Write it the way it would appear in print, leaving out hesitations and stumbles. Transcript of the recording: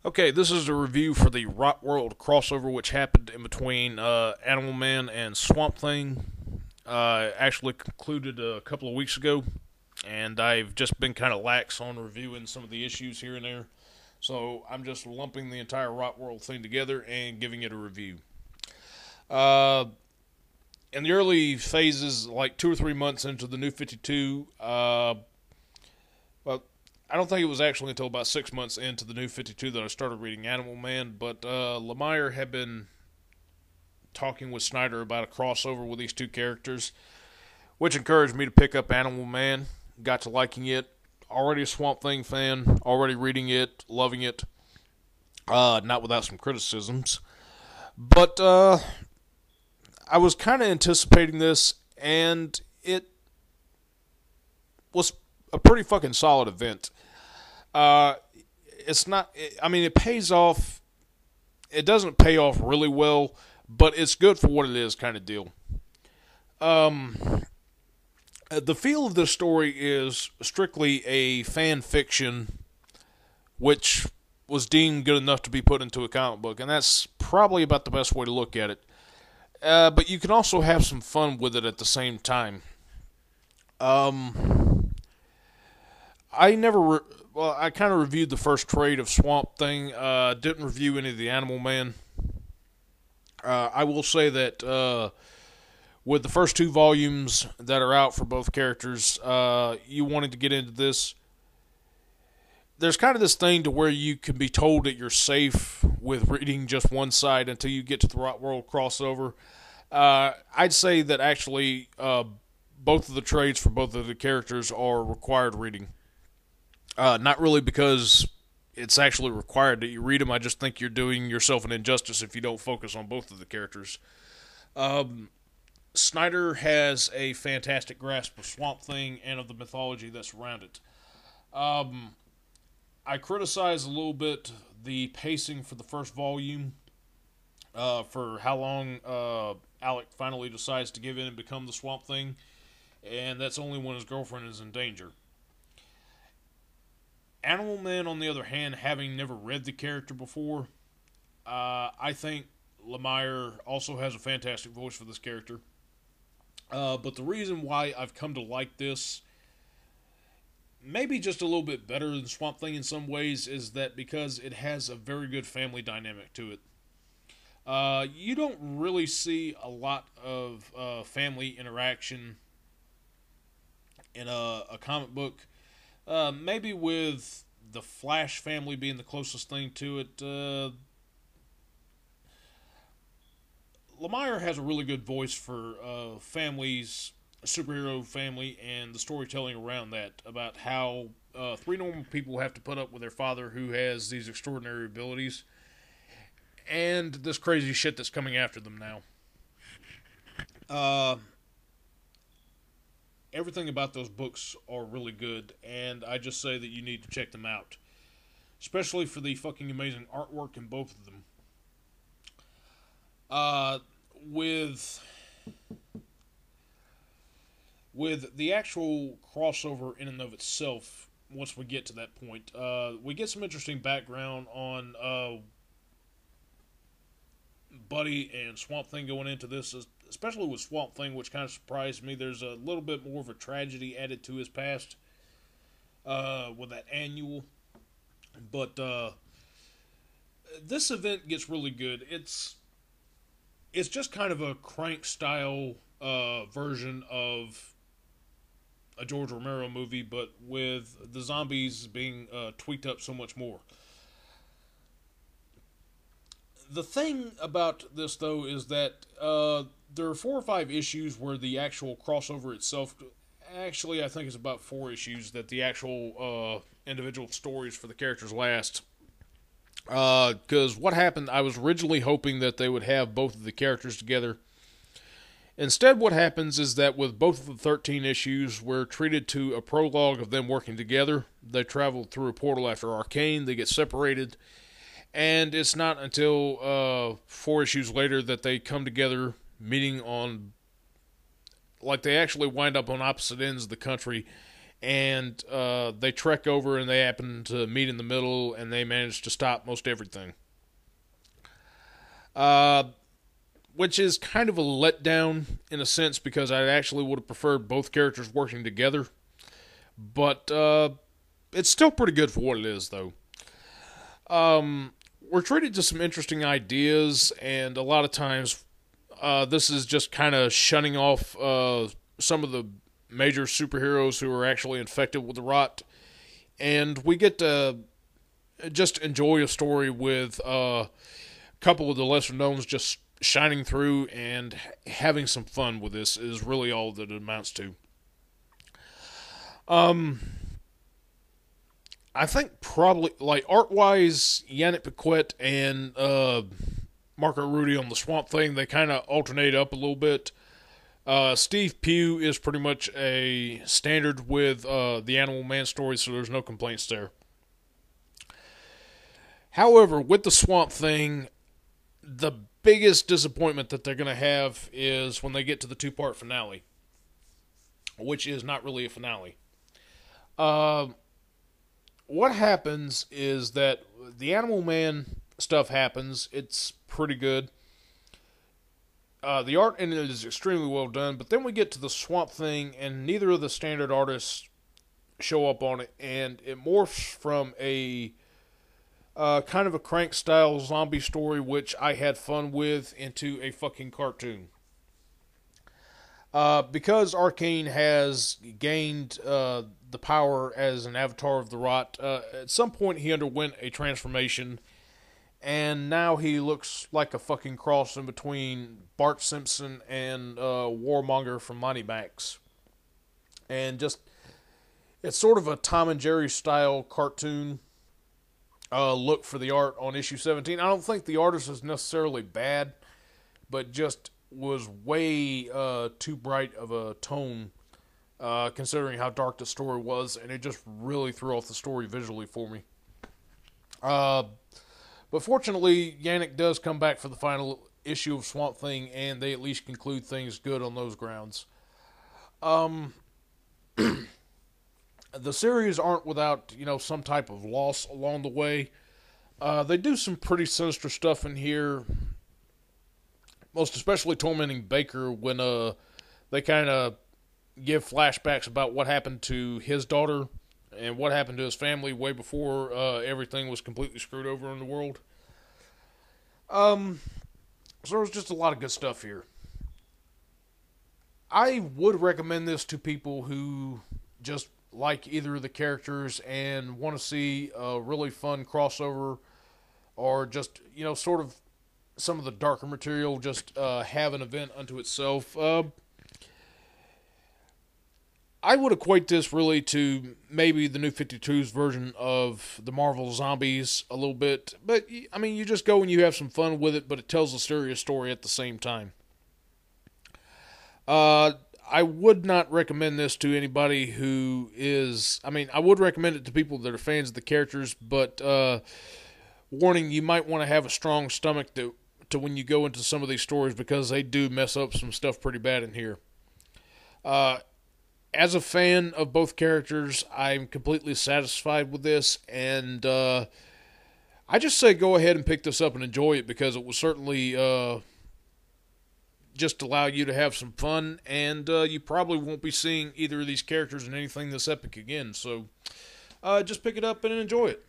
Okay, this is a review for the Rotworld crossover, which happened in between Animal Man and Swamp Thing. Actually concluded a couple of weeks ago, and I've just been kind of lax on reviewing some of the issues here and there. So I'm just lumping the entire Rotworld thing together and giving it a review. Uh, in the early phases, like 2 or 3 months into the New 52, well, I don't think it was actually until about 6 months into the New 52 that I started reading Animal Man, but Lemire had been talking with Snyder about a crossover with these two characters, which encouraged me to pick up Animal Man. Got to liking it. Already a Swamp Thing fan. Already reading it, loving it. Not without some criticisms. But I was kind of anticipating this, and it was a pretty fucking solid event. Uh, it's not. I mean, it pays off. It doesn't pay off really well, but it's good for what it is, kind of deal. The feel of this story is strictly a fan fiction, which was deemed good enough to be put into a comic book, and that's probably about the best way to look at it. But you can also have some fun with it at the same time. I never. I kind of reviewed the first trade of Swamp Thing. Didn't review any of the Animal Man. I will say that with the first two volumes that are out for both characters, you wanted to get into this. There's kind of this thing to where you can be told that you're safe with reading just one side until you get to the Rotworld crossover. I'd say that actually both of the trades for both of the characters are required reading. Not really because it's actually required that you read them. I just think you're doing yourself an injustice if you don't focus on both of the characters. Snyder has a fantastic grasp of Swamp Thing and of the mythology that's around it. I criticize a little bit the pacing for the first volume, for how long Alec finally decides to give in and become the Swamp Thing, and that's only when his girlfriend is in danger. Animal Man, on the other hand, having never read the character before, I think Lemire also has a fantastic voice for this character. But the reason why I've come to like this, maybe just a little bit better than Swamp Thing in some ways, is that because it has a very good family dynamic to it. You don't really see a lot of family interaction in a comic book. Maybe with the Flash family being the closest thing to it. Lemire has a really good voice for families, superhero family, and the storytelling around that, about how three normal people have to put up with their father who has these extraordinary abilities, and this crazy shit that's coming after them now. Everything about those books are really good, and I just say that you need to check them out. Especially for the fucking amazing artwork in both of them. With the actual crossover in and of itself, once we get to that point, we get some interesting background on Buddy and Swamp Thing going into this, especially with Swamp Thing, which kind of surprised me. There's a little bit more of a tragedy added to his past with that annual. But this event gets really good. It's just kind of a crank style version of a George Romero movie, but with the zombies being tweaked up so much more. The thing about this, though, is that there are 4 or 5 issues where the actual crossover itself, actually, I think it's about 4 issues that the actual individual stories for the characters last. Because what happened, I was originally hoping that they would have both of the characters together. Instead, what happens is that with both of the 13 issues, we're treated to a prologue of them working together. They travel through a portal after Arcane, they get separated, and it's not until 4 issues later that they come together, meeting on, like, they actually wind up on opposite ends of the country, and they trek over and they happen to meet in the middle, and they manage to stop most everything. Which is kind of a letdown in a sense, because I actually would have preferred both characters working together. But it's still pretty good for what it is, though. We're treated to some interesting ideas, and a lot of times this is just kind of shunning off some of the major superheroes who are actually infected with the rot. And we get to just enjoy a story with a couple of the lesser knowns just shining through and having some fun with this is really all that it amounts to. I think probably, like, art-wise, Yannick Paquette and Marco Rudy on the Swamp Thing, they kind of alternate up a little bit. Steve Pugh is pretty much a standard with the Animal Man story, so there's no complaints there. However, with the Swamp Thing, the biggest disappointment that they're going to have is when they get to the two-part finale, which is not really a finale. What happens is that the Animal Man stuff happens. It's pretty good. The art in it is extremely well done, but then we get to the Swamp Thing, and neither of the standard artists show up on it, and it morphs from a kind of a crank-style zombie story, which I had fun with, into a fucking cartoon. Because Arcane has gained the power as an avatar of the rot, at some point he underwent a transformation, and now he looks like a fucking cross in between Bart Simpson and Warmonger from Mighty Max. And just, it's sort of a Tom and Jerry style cartoon look for the art on issue 17. I don't think the artist is necessarily bad, but just was way too bright of a tone considering how dark the story was, and it just really threw off the story visually for me. But fortunately, Yannick does come back for the final issue of Swamp Thing, and they at least conclude things good on those grounds. The series aren't without, some type of loss along the way. They do some pretty sinister stuff in here, most especially tormenting Baker when they kind of give flashbacks about what happened to his daughter and what happened to his family way before everything was completely screwed over in the world. So there's just a lot of good stuff here. I would recommend this to people who just like either of the characters and want to see a really fun crossover, or just, sort of some of the darker material just have an event unto itself. I would equate this really to maybe the New 52's version of the Marvel Zombies a little bit. But, you just go and you have some fun with it, but it tells a serious story at the same time. I would not recommend this to anybody who is... I would recommend it to people that are fans of the characters, but warning, you might want to have a strong stomach to when you go into some of these stories, because they do mess up some stuff pretty bad in here. As a fan of both characters, I'm completely satisfied with this, and I just say go ahead and pick this up and enjoy it, because it will certainly just allow you to have some fun, and you probably won't be seeing either of these characters in anything this epic again, so just pick it up and enjoy it.